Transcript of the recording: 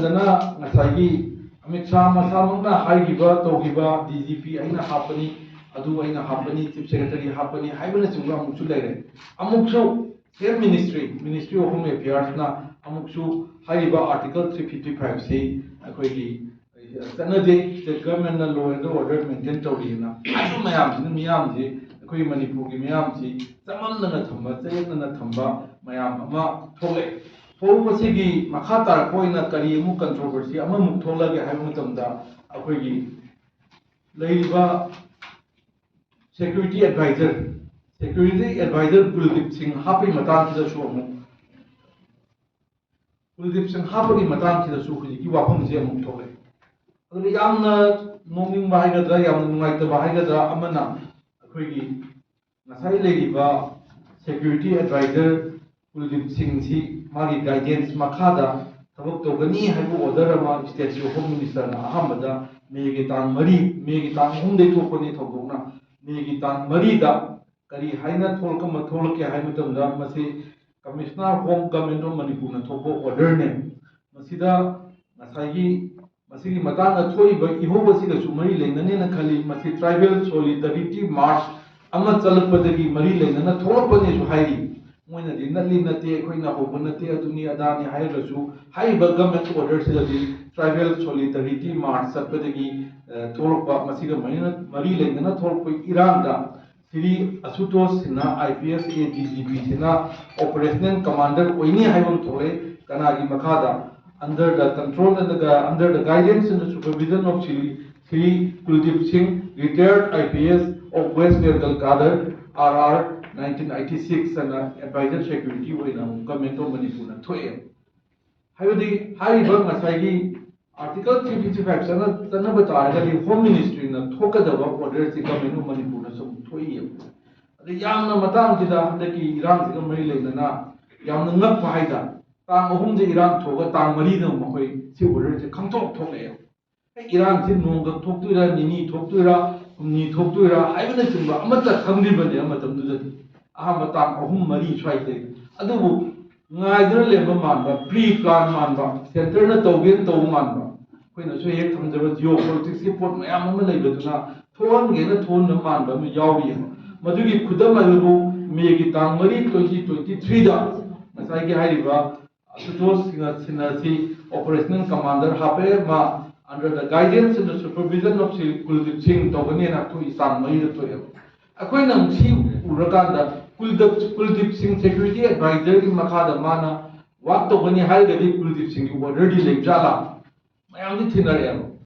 ꯂꯣꯏꯅꯗꯅ ꯉꯁꯥꯏꯒꯤ ꯑꯃꯤꯠ ꯁꯥ ꯃꯁꯥꯃꯛꯅ ꯍꯥꯏꯈꯤꯕ ꯇꯧꯈꯤꯕ DGP ꯑꯩꯅ ꯍꯥꯞꯄꯅꯤ ꯑꯗꯨ ꯑꯩꯅ ꯍꯥꯞꯄꯅꯤ ꯆꯤꯞ ꯁꯦꯀ꯭ꯔꯦꯇꯔꯤ ꯍꯥꯞꯄꯅꯤ ꯍꯥꯏꯕꯅꯆꯤꯡꯕ ꯑꯃꯨꯛꯁꯨ ꯂꯩꯔꯦ ꯑꯃꯨꯛꯁꯨ ꯁꯦꯝ ꯃꯤꯅꯤꯁꯇ꯭ꯔꯤ ꯑꯣꯐ ꯍꯣꯝ ꯑꯦꯐꯤꯌꯔꯁꯅ ꯑꯃꯨꯛꯁꯨ ꯍꯥꯏꯔꯤꯕ ꯑꯥꯔꯇꯤꯀꯜ 355 ꯁꯤ ꯑꯩꯈꯣꯏꯒꯤ ꯆꯠꯅꯗꯦ ꯁ꯭ꯇꯦꯠ ꯒꯚꯔꯟꯃꯦꯟꯠꯅ ꯂꯣ ꯑꯦꯟ ꯑꯣꯔꯗꯔ ꯃꯦꯟꯇꯦꯟ ꯇꯧꯔꯤꯅ ꯍꯥꯏꯕ ꯃꯌꯥꯝꯁꯤꯅ ꯃꯤꯌꯥꯝꯁꯤ ꯑꯩꯈꯣꯏ ꯃꯅꯤꯄꯨꯔꯒꯤ ꯃꯤꯌꯥꯝꯁꯤ ꯆꯃꯝꯅꯅ ꯊꯝꯕ ꯆꯌꯦꯠꯅꯅ ꯊꯝꯕ ꯃꯌꯥꯝ ꯑꯃ ꯊꯣꯛꯂꯛꯑꯦ ꯊꯣꯛꯂꯛꯄꯁꯤꯒꯤ ꯃꯈꯥ ꯇꯥꯔꯛꯄ ꯑꯣꯏꯅ ꯀꯔꯤ ꯑꯃꯨꯛ ꯀꯟꯇ꯭ꯔꯣꯚꯔꯁꯤ ꯑꯃꯃꯨꯛ ꯊꯣꯛꯂꯒꯦ ꯍꯥꯏꯕ ꯃꯇꯝꯗ ꯑꯩꯈꯣꯏꯒꯤ ꯂꯩꯔꯤꯕ ꯁꯦꯀ꯭ꯌꯨꯔꯤꯇꯤ ꯑꯦꯗꯚꯥꯏꯖꯔ ꯀꯨꯜꯗꯤꯞ ꯁꯤꯡ ꯍꯥꯞꯄꯒꯤ ꯃꯇꯥꯡꯁꯤꯗꯁꯨ ꯑꯃꯨꯛ ꯀꯨꯜꯗꯤꯞ ꯁꯤꯡ ꯍꯥꯞꯄꯒꯤ ꯃꯇꯥꯡꯁꯤꯗꯁꯨ ꯍꯧꯖꯤꯛꯀꯤ ꯋꯥꯐꯝꯁꯦ ꯑꯃꯨꯛ ꯊꯣꯛꯂꯛꯑꯦ ꯑꯗꯨꯅ ꯌꯥꯝꯅ ꯅꯣꯛꯅꯤꯡꯕ ꯍꯥꯏꯒꯗ꯭ꯔꯥ ꯌꯥꯝꯅ ꯅꯨꯡꯉꯥꯏꯇꯕ ꯍꯥꯏꯒꯗ꯭ꯔꯥ ꯑꯃꯅ ꯑꯩꯈꯣꯏꯒꯤ ꯉꯁꯥꯏ ꯂꯩꯔꯤꯕ ꯁꯦꯀ꯭ꯌꯨꯔꯤꯇꯤ ꯑꯦꯗꯚꯥꯏꯖꯔ ꯀꯨꯜꯗꯤꯞ ꯁꯤꯡꯁꯤ ꯃꯥꯒꯤ ꯒꯥꯏꯗꯦꯟꯁ ꯃꯈꯥꯗ ꯊꯕꯛ ꯇꯧꯒꯅꯤ ꯍꯥꯏꯕ ꯑꯣꯔꯗꯔ ꯑꯃ ꯁ꯭ꯇꯦꯠꯀꯤ ꯍꯣꯝ ꯃꯤꯅꯤꯁꯇꯔꯅ ꯑꯍꯥꯟꯕꯗ ꯃꯦꯒꯤ ꯇꯥꯡ 3ꯗꯒꯤ ꯊꯣꯛꯄꯅꯤ ꯊꯧꯗꯣꯛꯅ ꯃꯦꯒꯤ ꯇꯥꯡ 4ꯗ ꯀꯔꯤ ꯍꯥꯏꯅ ꯊꯣꯛꯂꯛꯀꯦ ꯍꯥꯏꯕ ꯃꯇꯝꯗ ꯃꯁꯤ ꯀꯃꯤꯁꯅꯔ ꯍꯣꯝ ꯒꯚꯔꯟꯃꯦꯟꯠ ꯑꯣꯐ ꯃꯅꯤꯄꯨꯔꯅ ꯊꯣꯛꯄ ꯑꯣꯔꯗꯔꯅꯦ ꯃꯁꯤꯗ ꯉꯁꯥꯏꯒꯤ ꯃꯁꯤꯒꯤ ꯃꯇꯥꯡꯗ ꯊꯣꯛꯏꯕ ꯏꯍꯧ ꯑꯁꯤꯒꯁꯨ ꯃꯔꯤ ꯂꯩꯅꯅꯦꯅ ꯈꯜꯂꯤ ꯃꯁꯤ ꯇ꯭ꯔꯥꯏꯕꯦꯜ ꯁꯣꯂꯤꯗꯔꯤꯇꯤ ꯃꯥꯔꯆ ꯑꯃ ꯆꯠꯂꯛꯄꯗꯒꯤ ꯃꯔꯤ ꯂꯩꯅꯅ ꯊꯣꯛꯂꯛꯄꯅꯦꯁꯨ ꯍꯥꯏꯔꯤ ꯃꯣꯏꯅꯗꯤ ꯅꯠꯂꯤ ꯅꯠꯇꯦ ꯑꯩꯈꯣꯏꯅ ꯍꯧꯕ ꯅꯠꯇꯦ ꯑꯗꯨꯅꯤ ꯑꯗꯥꯅꯤ ꯍꯥꯏꯔꯒꯁꯨ ꯍꯥꯏꯔꯤꯕ ꯒꯚꯔꯟꯃꯦꯟꯠ ꯑꯣꯔꯗꯔꯁꯤꯗꯗꯤ ꯇ꯭ꯔꯥꯏꯕꯦꯜ ꯁꯣꯂꯤꯗꯔꯤꯇꯤ ꯃꯥꯔꯆ ꯆꯠꯄꯗꯒꯤ ꯊꯣꯛꯂꯛꯄ ꯃꯁꯤꯒ ꯃꯔꯤ ꯂꯩꯅꯅ ꯊꯣꯛꯂꯛꯄ ꯏꯔꯥꯡꯗ ꯁ꯭ꯔꯤ ꯑꯁꯨꯇꯣꯁ ꯁꯤꯟꯍ IPS DGP ꯁꯤꯅ ꯑꯣꯄꯔꯦꯁꯅꯦꯜ ꯀꯃꯥꯟꯗꯔ ꯑꯣꯏꯅꯤ ꯍꯥꯏꯕ ꯑꯃ ꯊꯣꯛꯂꯛꯑꯦ ꯀꯅꯥꯒꯤ ꯃꯈꯥꯗ under the guidance and the supervision of Shri Kuldeep Singh, retired IPS of West Bengal Cadre, RR 1996 and advisor security with government of Manipur 12. However, Article 355 Sanabata Home Ministry and Tokadava orders the government of Manipur some 2 years. The Yamna Matam Tida, the Iran, the Marilena, Yamna Paida. Tang ahum je Iran thoga tang mari na mahoi si order je khangthok thokle Iran si nongga thoktuira nini thoktuira humni thoktuira haibana chimba amata khangribane amatam dudati ahamba tang ahum mari swai te adubu ngaidra lemba manba pre plan manba center na tawgen taw manba koina so hek thamjaba geopolitics ki pot mayam ama leibaduna thon ge na thon na manba ma yawi madugi khudam adubu me gi tang mari 2023 da nasai ge hariba Ashutosh Sinha Operational Commander Hape Ma under the guidance and the supervision of Shri Kuldeep Singh Togani and Aktu Isan Mahir Toya. Akoinam Si Urakanda Kuldeep Singh Security Advisor in Makada Mana, what Togani Haigadi Kuldeep Singh, you were ready like Jala. I am the Tinariam.